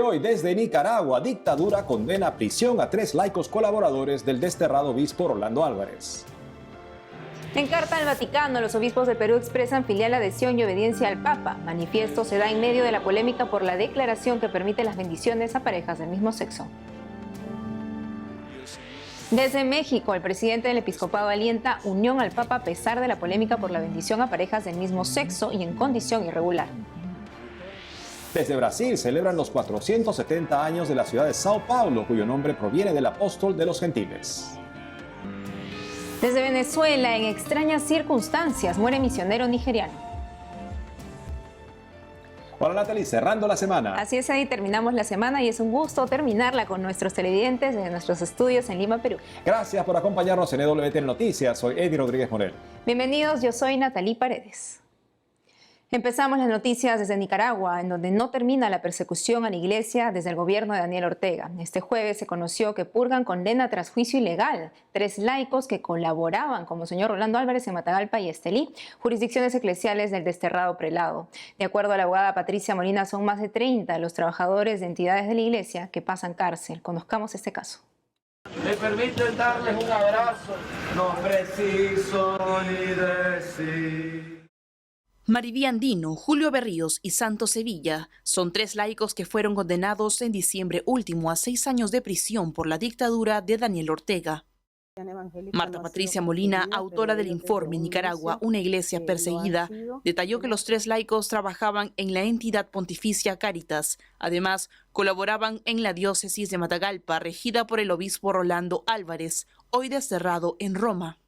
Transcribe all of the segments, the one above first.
hoy desde Nicaragua, dictadura condena a prisión a 3 laicos colaboradores del desterrado obispo Rolando Álvarez. En carta al Vaticano, los obispos de Perú expresan filial adhesión y obediencia al Papa. Manifiesto se da en medio de la polémica por la declaración que permite las bendiciones a parejas del mismo sexo. Desde México, el presidente del episcopado alienta unión al Papa a pesar de la polémica por la bendición a parejas del mismo sexo y en condición irregular. Desde Brasil celebran los 470 años de la ciudad de Sao Paulo, cuyo nombre proviene del apóstol de los gentiles. Desde Venezuela, en extrañas circunstancias, muere misionero nigeriano. Hola Natalie, cerrando la semana. Así es, ahí terminamos la semana y es un gusto terminarla con nuestros televidentes de nuestros estudios en Lima, Perú. Gracias por acompañarnos en EWTN Noticias. Soy Eddie Rodríguez Morel. Bienvenidos, yo soy Natalie Paredes. Empezamos las noticias desde Nicaragua, en donde no termina la persecución a la iglesia desde el gobierno de Daniel Ortega. Este jueves se conoció que purgan condena tras juicio ilegal 3 laicos que colaboraban con Monseñor Rolando Álvarez en Matagalpa y Estelí, jurisdicciones eclesiales del desterrado prelado. De acuerdo a la abogada Patricia Molina, son más de 30 los trabajadores de entidades de la iglesia que pasan cárcel. Conozcamos este caso. Me permiten darles un abrazo, no preciso ni decir. Mariví Andino, Julio Berríos y Santos Sevilla son 3 laicos que fueron condenados en diciembre último a 6 años de prisión por la dictadura de Daniel Ortega. Marta Patricia Molina, autora del informe Nicaragua, una iglesia perseguida, detalló que los 3 laicos trabajaban en la entidad pontificia Cáritas. Además, colaboraban en la diócesis de Matagalpa, regida por el obispo Rolando Álvarez, hoy desterrado en Roma.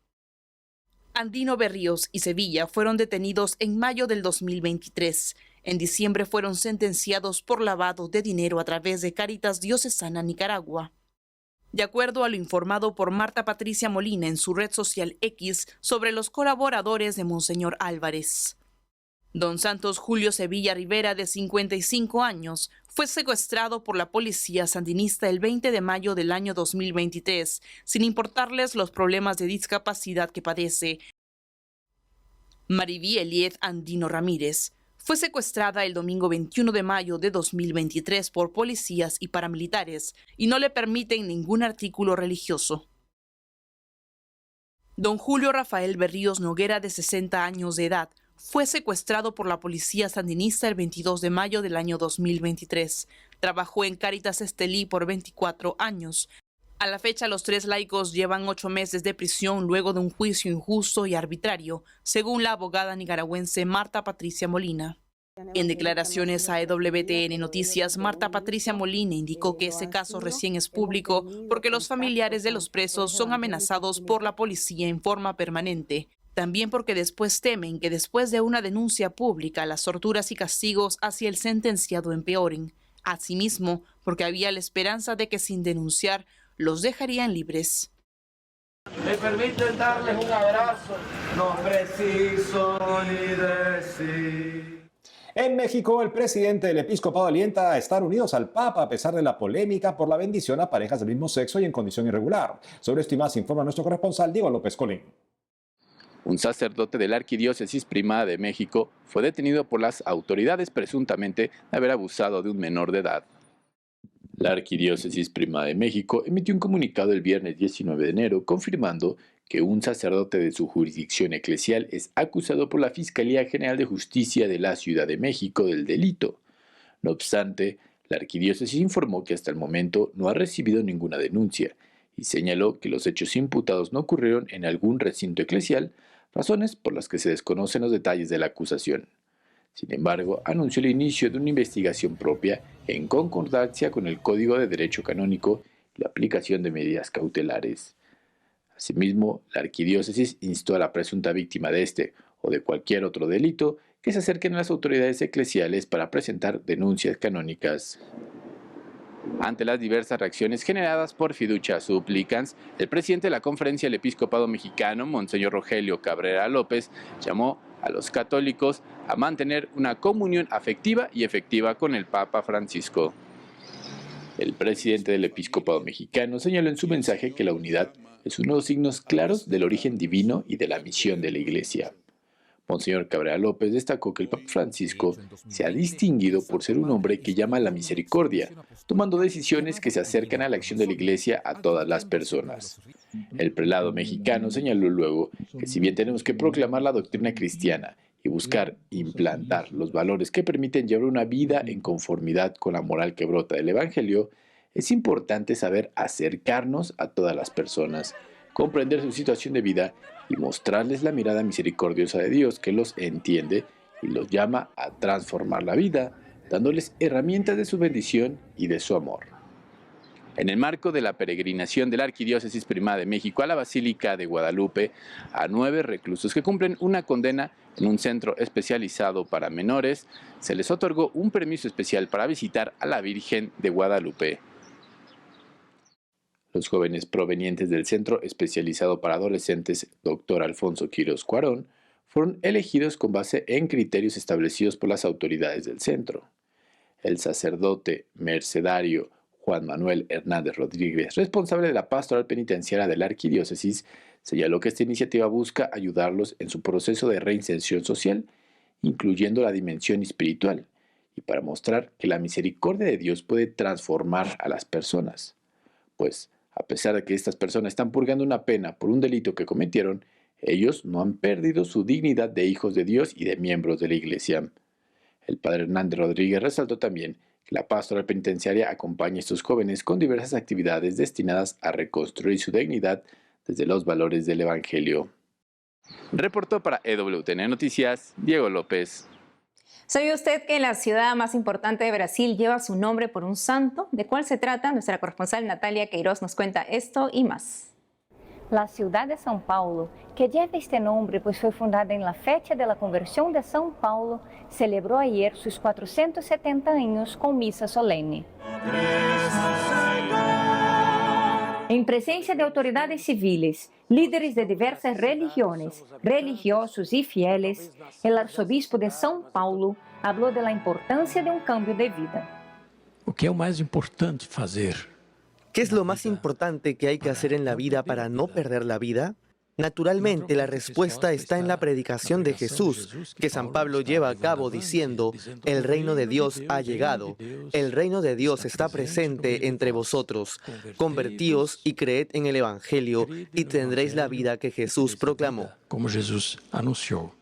Andino, Berríos y Sevilla fueron detenidos en mayo del 2023. En diciembre fueron sentenciados por lavado de dinero a través de Cáritas Diocesana Nicaragua. De acuerdo a lo informado por Marta Patricia Molina en su red social X sobre los colaboradores de Monseñor Álvarez. Don Santos Julio Sevilla Rivera, de 55 años, fue secuestrado por la policía sandinista el 20 de mayo del año 2023, sin importarles los problemas de discapacidad que padece. Mariví Eliet Andino Ramírez fue secuestrada el domingo 21 de mayo de 2023 por policías y paramilitares y no le permiten ningún artículo religioso. Don Julio Rafael Berríos Noguera, de 60 años de edad, fue secuestrado por la policía sandinista el 22 de mayo del año 2023. Trabajó en Cáritas Estelí por 24 años. A la fecha, los 3 laicos llevan 8 meses de prisión luego de un juicio injusto y arbitrario, según la abogada nicaragüense Marta Patricia Molina. En declaraciones a EWTN Noticias, Marta Patricia Molina indicó que ese caso recién es público porque los familiares de los presos son amenazados por la policía en forma permanente. También porque después temen que después de una denuncia pública las torturas y castigos hacia el sentenciado empeoren. Asimismo, porque había la esperanza de que sin denunciar los dejarían libres. Me permiten darles un abrazo, no preciso ni decir. En México, el presidente del episcopado alienta a estar unidos al Papa a pesar de la polémica por la bendición a parejas del mismo sexo y en condición irregular. Sobre esto y más informa nuestro corresponsal Diego López Colín. Un sacerdote de la Arquidiócesis Primada de México fue detenido por las autoridades presuntamente de haber abusado de un menor de edad. La Arquidiócesis Primada de México emitió un comunicado el viernes 19 de enero confirmando que un sacerdote de su jurisdicción eclesial es acusado por la Fiscalía General de Justicia de la Ciudad de México del delito. No obstante, la Arquidiócesis informó que hasta el momento no ha recibido ninguna denuncia y señaló que los hechos imputados no ocurrieron en algún recinto eclesial, razones por las que se desconocen los detalles de la acusación. Sin embargo, anunció el inicio de una investigación propia en concordancia con el Código de Derecho Canónico y la aplicación de medidas cautelares. Asimismo, la Arquidiócesis instó a la presunta víctima de este o de cualquier otro delito que se acerquen a las autoridades eclesiales para presentar denuncias canónicas. Ante las diversas reacciones generadas por fiducia supplicans, el presidente de la Conferencia del Episcopado Mexicano, Monseñor Rogelio Cabrera López, llamó a los católicos a mantener una comunión afectiva y efectiva con el Papa Francisco. El presidente del Episcopado Mexicano señaló en su mensaje que la unidad es uno de los signos claros del origen divino y de la misión de la Iglesia. Monseñor Cabrera López destacó que el Papa Francisco se ha distinguido por ser un hombre que llama a la misericordia, tomando decisiones que se acercan a la acción de la Iglesia a todas las personas. El prelado mexicano señaló luego que si bien tenemos que proclamar la doctrina cristiana y buscar implantar los valores que permiten llevar una vida en conformidad con la moral que brota del Evangelio, es importante saber acercarnos a todas las personas, comprender su situación de vida y mostrarles la mirada misericordiosa de Dios que los entiende y los llama a transformar la vida, dándoles herramientas de su bendición y de su amor. En el marco de la peregrinación de la Arquidiócesis Primada de México a la Basílica de Guadalupe, a 9 reclusos que cumplen una condena en un centro especializado para menores, se les otorgó un permiso especial para visitar a la Virgen de Guadalupe. Los jóvenes provenientes del Centro Especializado para Adolescentes Dr. Alfonso Quirós Cuarón fueron elegidos con base en criterios establecidos por las autoridades del centro. El sacerdote mercedario Juan Manuel Hernández Rodríguez, responsable de la pastoral penitenciaria de la Arquidiócesis, señaló que esta iniciativa busca ayudarlos en su proceso de reinserción social, incluyendo la dimensión espiritual, y para mostrar que la misericordia de Dios puede transformar a las personas. Pues, a pesar de que estas personas están purgando una pena por un delito que cometieron, ellos no han perdido su dignidad de hijos de Dios y de miembros de la Iglesia. El padre Hernández Rodríguez resaltó también que la pastoral penitenciaria acompaña a estos jóvenes con diversas actividades destinadas a reconstruir su dignidad desde los valores del Evangelio. Reportó para EWTN Noticias, Diego López. ¿Sabía usted que la ciudad más importante de Brasil lleva su nombre por un santo? ¿De cuál se trata? Nuestra corresponsal Natalia Queiroz nos cuenta esto y más. La ciudad de São Paulo, que lleva este nombre pues fue fundada en la fecha de la conversión de São Paulo, celebró ayer sus 470 años con misa solene. En presencia de autoridades civiles, líderes de diversas religiones, religiosos y fieles, el arzobispo de São Paulo habló de la importancia de un cambio de vida. O que é o mais importante fazer? ¿Qué es lo más importante que hay que hacer en la vida para no perder la vida? Naturalmente, la respuesta está en la predicación de Jesús, que San Pablo lleva a cabo diciendo, el reino de Dios ha llegado, el reino de Dios está presente entre vosotros, convertíos y creed en el Evangelio y tendréis la vida que Jesús proclamó. Como Jesús anunció.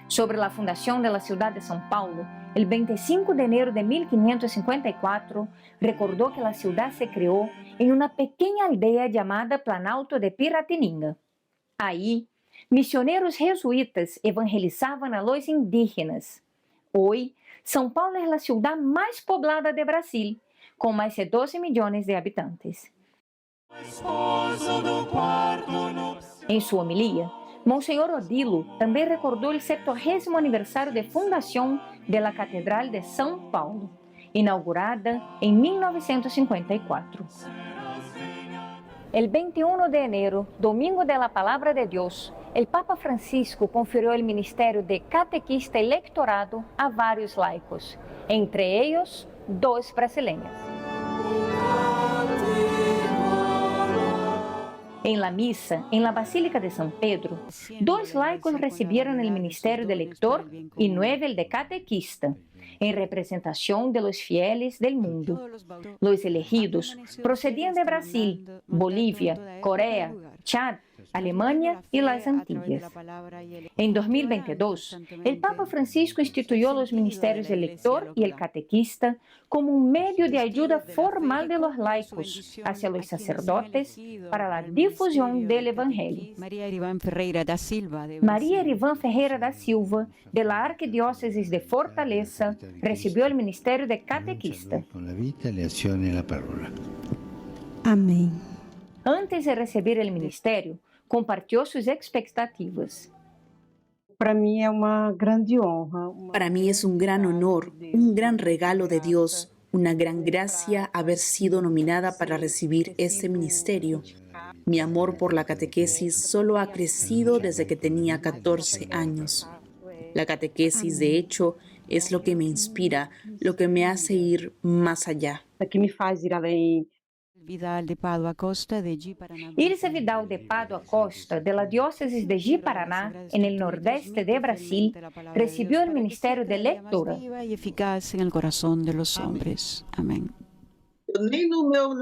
Sobre la fundación de la ciudad de São Paulo, el 25 de enero de 1554, recordó que la ciudad se creó en una pequeña aldea llamada Planalto de Piratininga. Ahí, misioneros jesuitas evangelizaban a los indígenas. Hoy, São Paulo es la ciudad más poblada de Brasil, con más de 12 millones de habitantes. En su homilía, Monseñor Odilo también recordó el 70º aniversario de fundación de la Catedral de São Paulo, inaugurada en 1954. El 21 de enero, Domingo de la Palabra de Dios, el Papa Francisco confirió el ministerio de catequista y lectorado a varios laicos, entre ellos 2 brasileños. En la misa, en la Basílica de San Pedro, 2 laicos recibieron el ministerio de lector y 9 el de catequista, en representación de los fieles del mundo. Los elegidos procedían de Brasil, Bolivia, Corea, Chad, Alemania y las Antillas. En 2022, el Papa Francisco instituyó los ministerios del lector y el catequista como un medio de ayuda formal de los laicos hacia los sacerdotes para la difusión del Evangelio. María Eriván Ferreira da Silva, de la Arquidiócesis de Fortaleza, recibió el ministerio de catequista. Amén. Antes de recibir el ministerio, compartió sus expectativas. Para mí es una grande honra. Para mí es un gran honor, un gran regalo de Dios, una gran gracia haber sido nominada para recibir este ministerio. Mi amor por la catequesis solo ha crecido desde que tenía 14 años. La catequesis, de hecho, es lo que me inspira, lo que me hace ir más allá. Que me hace ir além. Ilse Vidal de Pádua Costa, de la diócesis de Ji-Paraná, en el nordeste de Brasil, recibió el ministerio de lectura. Y eficaz en el corazón de los hombres. Amén. Nem no meu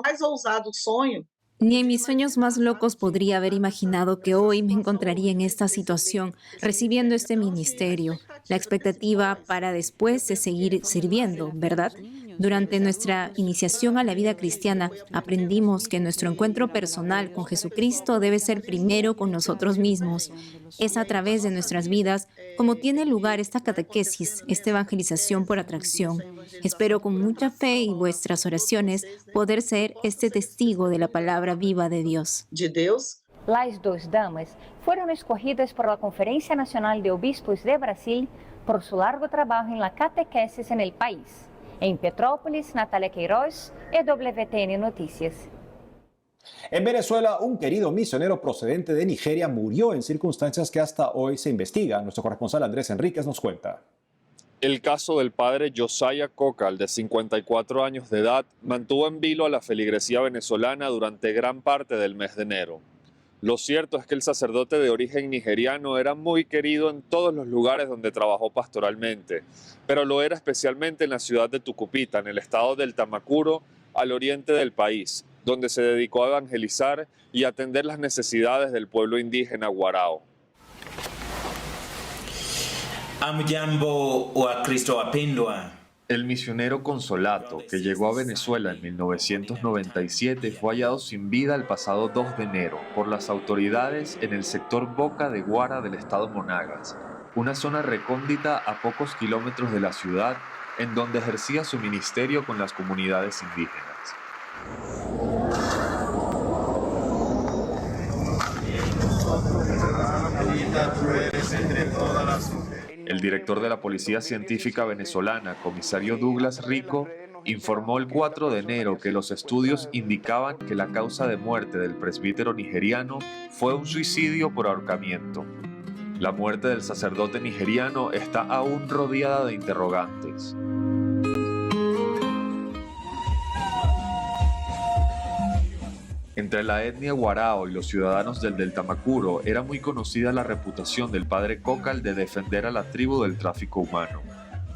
mais ousado sonho. Ni en mis sueños más locos podría haber imaginado que hoy me encontraría en esta situación, recibiendo este ministerio. La expectativa para después es seguir sirviendo, ¿verdad? Durante nuestra iniciación a la vida cristiana, aprendimos que nuestro encuentro personal con Jesucristo debe ser primero con nosotros mismos. Es a través de nuestras vidas como tiene lugar esta catequesis, esta evangelización por atracción. Espero con mucha fe y vuestras oraciones poder ser este testigo de la palabra viva de Dios. Las dos damas fueron escogidas por la Conferencia Nacional de Obispos de Brasil por su largo trabajo en la catequesis en el país. En Petrópolis, Natalia Queiroz, EWTN Noticias. En Venezuela, un querido misionero procedente de Nigeria murió en circunstancias que hasta hoy se investigan. Nuestro corresponsal Andrés Enríquez nos cuenta. El caso del padre Josiah Cocal, de 54 años de edad, mantuvo en vilo a la feligresía venezolana durante gran parte del mes de enero. Lo cierto es que el sacerdote de origen nigeriano era muy querido en todos los lugares donde trabajó pastoralmente, pero lo era especialmente en la ciudad de Tucupita, en el estado del Tamacuro, al oriente del país, donde se dedicó a evangelizar y atender las necesidades del pueblo indígena Guarao. El misionero Consolato, que llegó a Venezuela en 1997, fue hallado sin vida el pasado 2 de enero por las autoridades en el sector Boca de Guara del estado Monagas, una zona recóndita a pocos kilómetros de la ciudad en donde ejercía su ministerio con las comunidades indígenas. El director de la Policía Científica Venezolana, comisario Douglas Rico, informó el 4 de enero que los estudios indicaban que la causa de muerte del presbítero nigeriano fue un suicidio por ahorcamiento. La muerte del sacerdote nigeriano está aún rodeada de interrogantes. Entre la etnia Guarao y los ciudadanos del Tamacuro era muy conocida la reputación del padre Cocal de defender a la tribu del tráfico humano.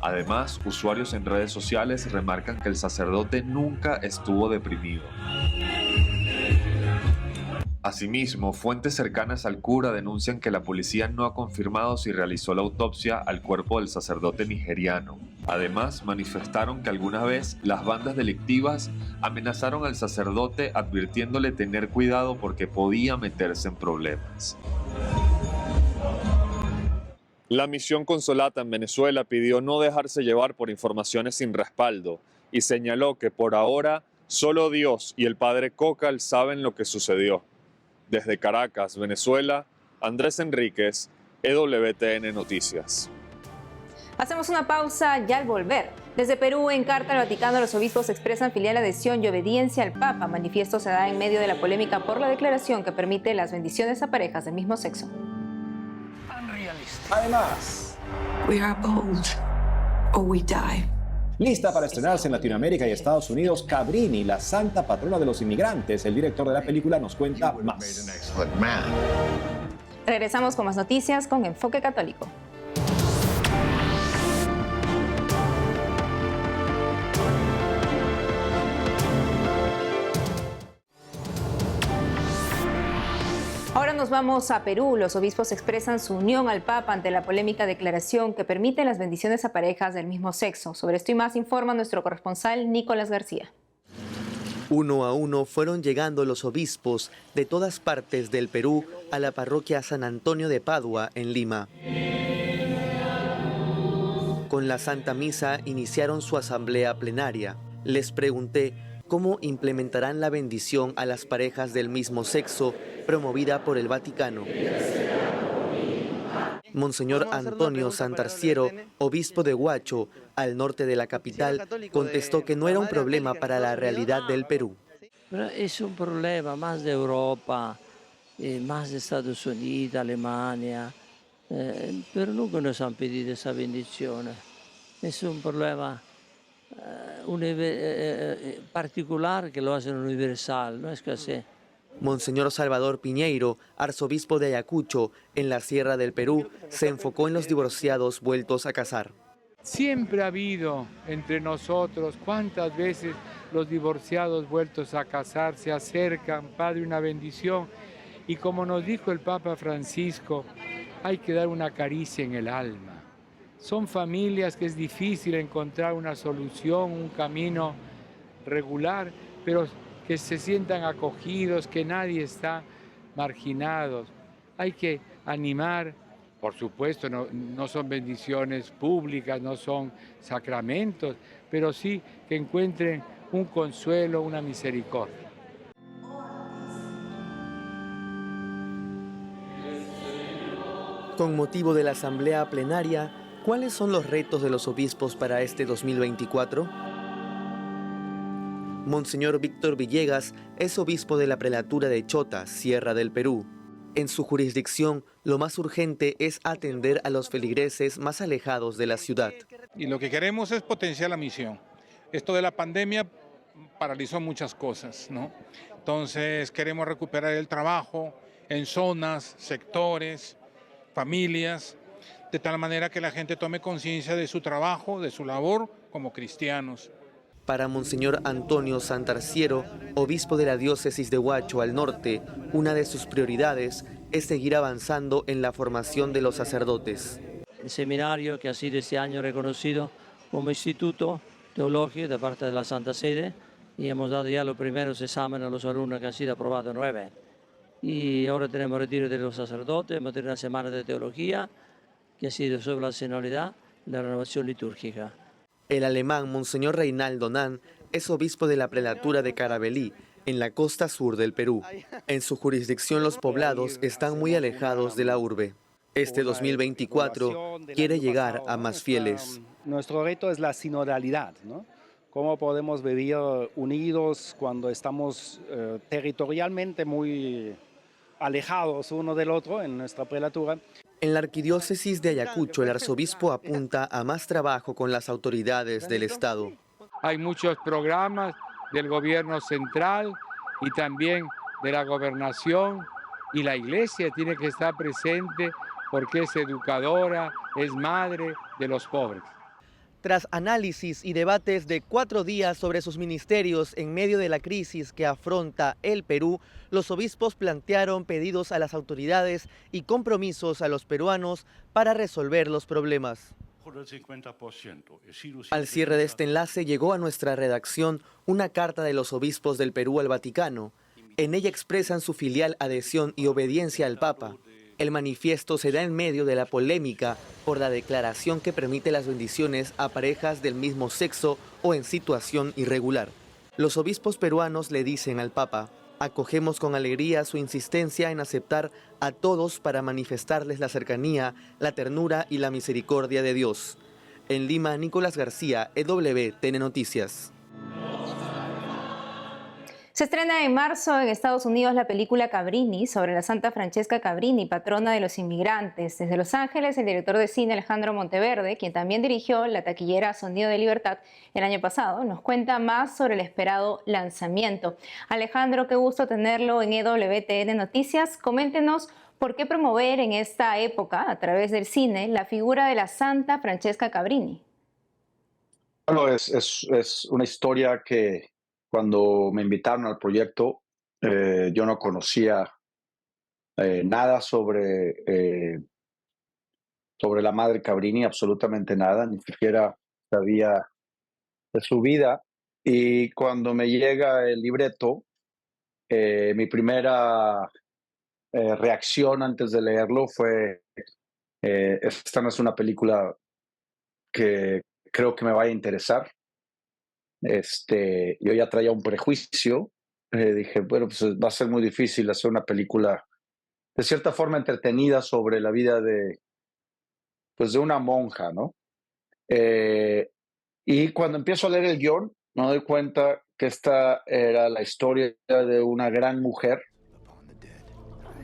Además, usuarios en redes sociales remarcan que el sacerdote nunca estuvo deprimido. Asimismo, fuentes cercanas al cura denuncian que la policía no ha confirmado si realizó la autopsia al cuerpo del sacerdote nigeriano. Además, manifestaron que alguna vez las bandas delictivas amenazaron al sacerdote advirtiéndole tener cuidado porque podía meterse en problemas. La misión Consolata en Venezuela pidió no dejarse llevar por informaciones sin respaldo y señaló que por ahora solo Dios y el padre Cocal saben lo que sucedió. Desde Caracas, Venezuela, Andrés Enríquez, EWTN Noticias. Hacemos una pausa y al volver. Desde Perú, en carta al Vaticano, los obispos expresan filial adhesión y obediencia al Papa. Manifiesto se da en medio de la polémica por la declaración que permite las bendiciones a parejas del mismo sexo. Además, We are bold or we die. lista para estrenarse en Latinoamérica y Estados Unidos, Cabrini, la santa patrona de los inmigrantes. El director de la película nos cuenta más. Regresamos con más noticias con Enfoque Católico. Ahora nos vamos a Perú. Los obispos expresan su unión al Papa ante la polémica declaración que permite las bendiciones a parejas del mismo sexo. Sobre esto y más informa nuestro corresponsal Nicolás García. Uno a uno fueron llegando los obispos de todas partes del Perú a la parroquia San Antonio de Padua, en Lima. Con la Santa Misa iniciaron su asamblea plenaria. Les pregunté cómo implementarán la bendición a las parejas del mismo sexo promovida por el Vaticano. Monseñor Antonio Santarciero, obispo de Huacho, al norte de la capital, contestó que no era un problema para la realidad del Perú. Es un problema más de Europa, más de Estados Unidos, Alemania, pero nunca nos han pedido esa bendición. Es un problema particular que lo hacen universal, no es que así. Monseñor Salvador Piñeiro, arzobispo de Ayacucho, en la Sierra del Perú, se enfocó en los divorciados vueltos a casar. Siempre ha habido entre nosotros, cuántas veces los divorciados vueltos a casar se acercan, Padre, una bendición. Y como nos dijo el Papa Francisco, hay que dar una caricia en el alma. Son familias que es difícil encontrar una solución, un camino regular, pero que se sientan acogidos, que nadie está marginado. Hay que animar, por supuesto, no son bendiciones públicas, no son sacramentos, pero sí que encuentren un consuelo, una misericordia. Con motivo de la asamblea plenaria, ¿cuáles son los retos de los obispos para este 2024? Monseñor Víctor Villegas es obispo de la prelatura de Chota, Sierra del Perú. En su jurisdicción, lo más urgente es atender a los feligreses más alejados de la ciudad. Y lo que queremos es potenciar la misión. Esto de la pandemia paralizó muchas cosas, ¿no? Entonces queremos recuperar el trabajo en zonas, sectores, familias, de tal manera que la gente tome conciencia de su trabajo, de su labor como cristianos. Para Monseñor Antonio Santarciero, obispo de la diócesis de Huacho al norte, una de sus prioridades es seguir avanzando en la formación de los sacerdotes. El seminario que ha sido este año reconocido como instituto teológico de parte de la Santa Sede, y hemos dado ya los primeros exámenes a los alumnos que han sido aprobados 9. Y ahora tenemos retiro de los sacerdotes, hemos tenido una semana de teología que ha sido sobre la señalidad y la renovación litúrgica. El alemán Monseñor Reinaldo Nan es obispo de la prelatura de Caravelí, en la costa sur del Perú. En su jurisdicción los poblados están muy alejados de la urbe. Este 2024 quiere llegar a más fieles. Nuestro reto es la sinodalidad, ¿no? ¿Cómo podemos vivir unidos cuando estamos territorialmente muy alejados uno del otro en nuestra prelatura? En la arquidiócesis de Ayacucho, el arzobispo apunta a más trabajo con las autoridades del Estado. Hay muchos programas del gobierno central y también de la gobernación, y la iglesia tiene que estar presente porque es educadora, es madre de los pobres. Tras análisis y debates de 4 días sobre sus ministerios en medio de la crisis que afronta el Perú, los obispos plantearon pedidos a las autoridades y compromisos a los peruanos para resolver los problemas. Al cierre de este enlace llegó a nuestra redacción una carta de los obispos del Perú al Vaticano. En ella expresan su filial adhesión y obediencia al Papa. El manifiesto se da en medio de la polémica por la declaración que permite las bendiciones a parejas del mismo sexo o en situación irregular. Los obispos peruanos le dicen al Papa: acogemos con alegría su insistencia en aceptar a todos para manifestarles la cercanía, la ternura y la misericordia de Dios. En Lima, Nicolás García, EWTN Noticias. Se estrena en marzo en Estados Unidos la película Cabrini sobre la Santa Francesca Cabrini, patrona de los inmigrantes. Desde Los Ángeles, el director de cine Alejandro Monteverde, quien también dirigió la taquillera Sonido de Libertad el año pasado, nos cuenta más sobre el esperado lanzamiento. Alejandro, qué gusto tenerlo en EWTN Noticias. Coméntenos por qué promover en esta época, a través del cine, la figura de la Santa Francesca Cabrini. Bueno, es una historia que cuando me invitaron al proyecto, yo no conocía nada sobre la madre Cabrini, absolutamente nada, ni siquiera sabía de su vida. Y cuando me llega el libreto, mi primera reacción antes de leerlo fue, esta no es una película que creo que me vaya a interesar. Yo ya traía un prejuicio, dije, bueno, pues va a ser muy difícil hacer una película de cierta forma entretenida sobre la vida de una monja, ¿no? Y cuando empiezo a leer el guión, me doy cuenta que esta era la historia de una gran mujer,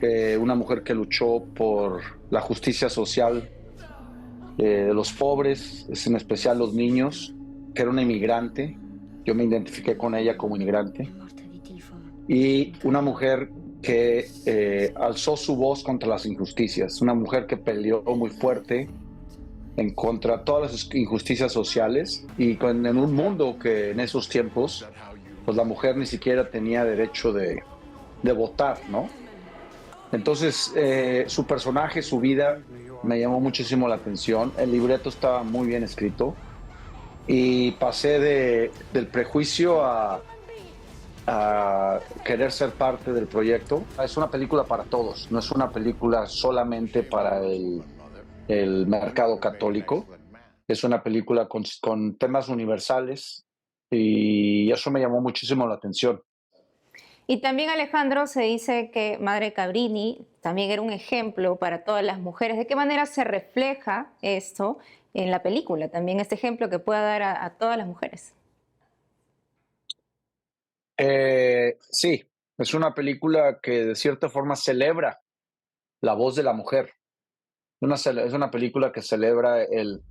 una mujer que luchó por la justicia social de los pobres, en especial los niños, que era una inmigrante, yo me identifiqué con ella como inmigrante, y una mujer que alzó su voz contra las injusticias, una mujer que peleó muy fuerte en contra de todas las injusticias sociales, y en un mundo que en esos tiempos pues la mujer ni siquiera tenía derecho de votar, ¿no? Entonces su personaje, su vida me llamó muchísimo la atención. El libreto estaba muy bien escrito y pasé del prejuicio a querer ser parte del proyecto. Es una película para todos, no es una película solamente para el mercado católico. Es una película con temas universales y eso me llamó muchísimo la atención. Y también, Alejandro, se dice que Madre Cabrini también era un ejemplo para todas las mujeres. ¿De qué manera se refleja esto en la película? También este ejemplo que pueda dar a todas las mujeres. Sí, es una película que de cierta forma celebra la voz de la mujer. Es una película que celebra el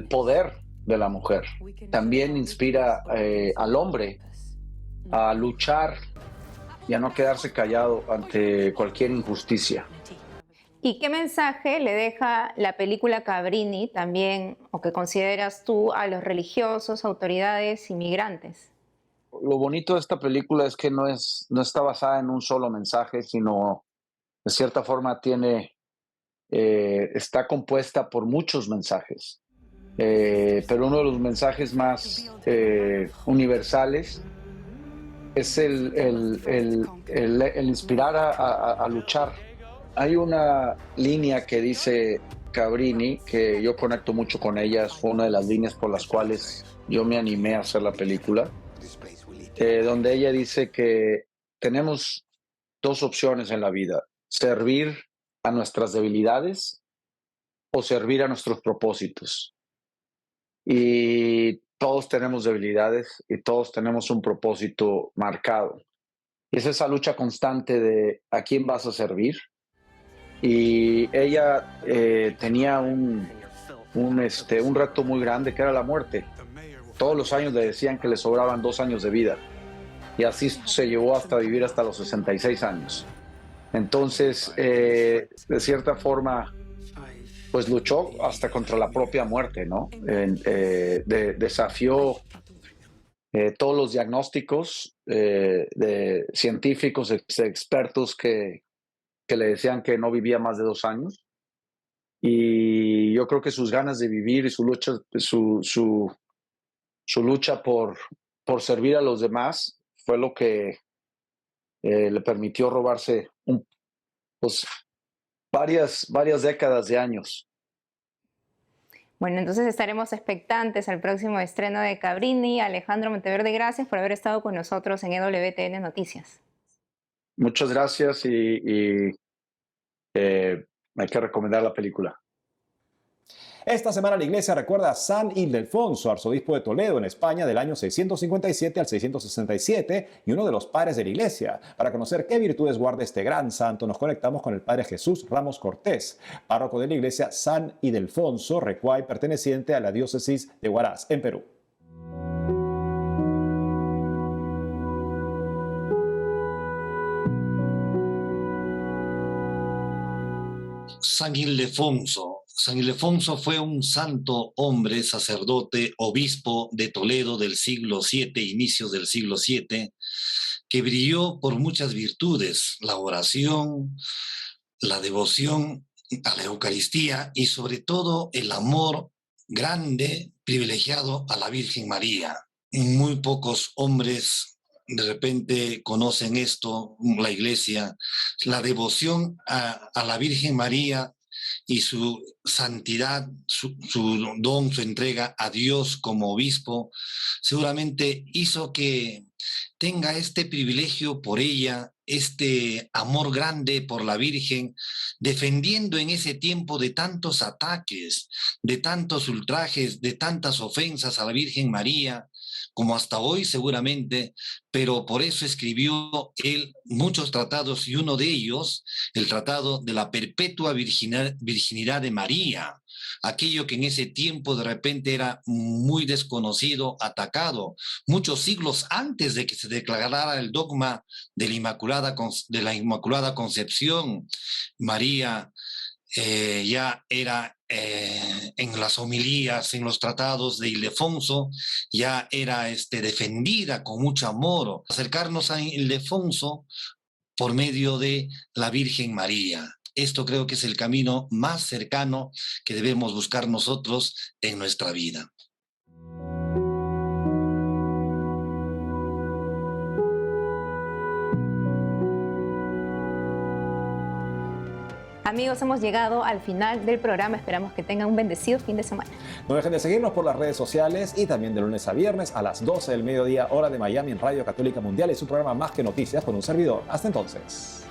poder de la mujer. También inspira al hombre a luchar y a no quedarse callado ante cualquier injusticia. ¿Y qué mensaje le deja la película Cabrini también, o que consideras tú, a los religiosos, autoridades, inmigrantes? Lo bonito de esta película es que no está basada en un solo mensaje, sino de cierta forma está compuesta por muchos mensajes. Pero uno de los mensajes más universales es el inspirar a luchar. Hay una línea que dice Cabrini, que yo conecto mucho con ella, fue una de las líneas por las cuales yo me animé a hacer la película, donde ella dice que tenemos dos opciones en la vida: servir a nuestras debilidades o servir a nuestros propósitos. Y todos tenemos debilidades y todos tenemos un propósito marcado. Y es esa lucha constante de a quién vas a servir. Y ella tenía un reto muy grande, que era la muerte. Todos los años le decían que le sobraban 2 años de vida. Y así se llevó hasta vivir hasta los 66 años. Entonces, de cierta forma, pues luchó hasta contra la propia muerte, ¿no? Desafió todos los diagnósticos de científicos, expertos que le decían que no vivía más de 2 años. Y yo creo que sus ganas de vivir y su lucha por servir a los demás fue lo que le permitió robarse varias décadas de años. Bueno, entonces estaremos expectantes al próximo estreno de Cabrini. Alejandro Monteverde, gracias por haber estado con nosotros en EWTN Noticias. Muchas gracias y hay que recomendar la película. Esta semana la iglesia recuerda a San Ildefonso, arzobispo de Toledo, en España, del año 657 al 667, y uno de los padres de la iglesia. Para conocer qué virtudes guarda este gran santo, nos conectamos con el padre Jesús Ramos Cortés, párroco de la iglesia San Ildefonso, Recuay, perteneciente a la diócesis de Huaraz, en Perú. San Ildefonso. San Ildefonso fue un santo hombre, sacerdote, obispo de Toledo del siglo VII, inicios del siglo VII, que brilló por muchas virtudes: la oración, la devoción a la Eucaristía y sobre todo el amor grande, privilegiado a la Virgen María. Muy pocos hombres de repente conocen esto, la iglesia, la devoción a la Virgen María y su santidad, su don, su entrega a Dios como obispo, seguramente hizo que tenga este privilegio por ella, este amor grande por la Virgen, defendiendo en ese tiempo de tantos ataques, de tantos ultrajes, de tantas ofensas a la Virgen María, como hasta hoy seguramente, pero por eso escribió él muchos tratados, y uno de ellos, el Tratado de la Perpetua Virginidad de María, aquello que en ese tiempo de repente era muy desconocido, atacado, muchos siglos antes de que se declarara el dogma de la Inmaculada Concepción. María ya era en las homilías, en los tratados de Ildefonso, ya era defendida con mucho amor. Acercarnos a Ildefonso por medio de la Virgen María. Esto creo que es el camino más cercano que debemos buscar nosotros en nuestra vida. Amigos, hemos llegado al final del programa. Esperamos que tengan un bendecido fin de semana. No dejen de seguirnos por las redes sociales y también de lunes a viernes a las 12 del mediodía, hora de Miami, en Radio Católica Mundial y su programa Más que Noticias con un servidor. Hasta entonces.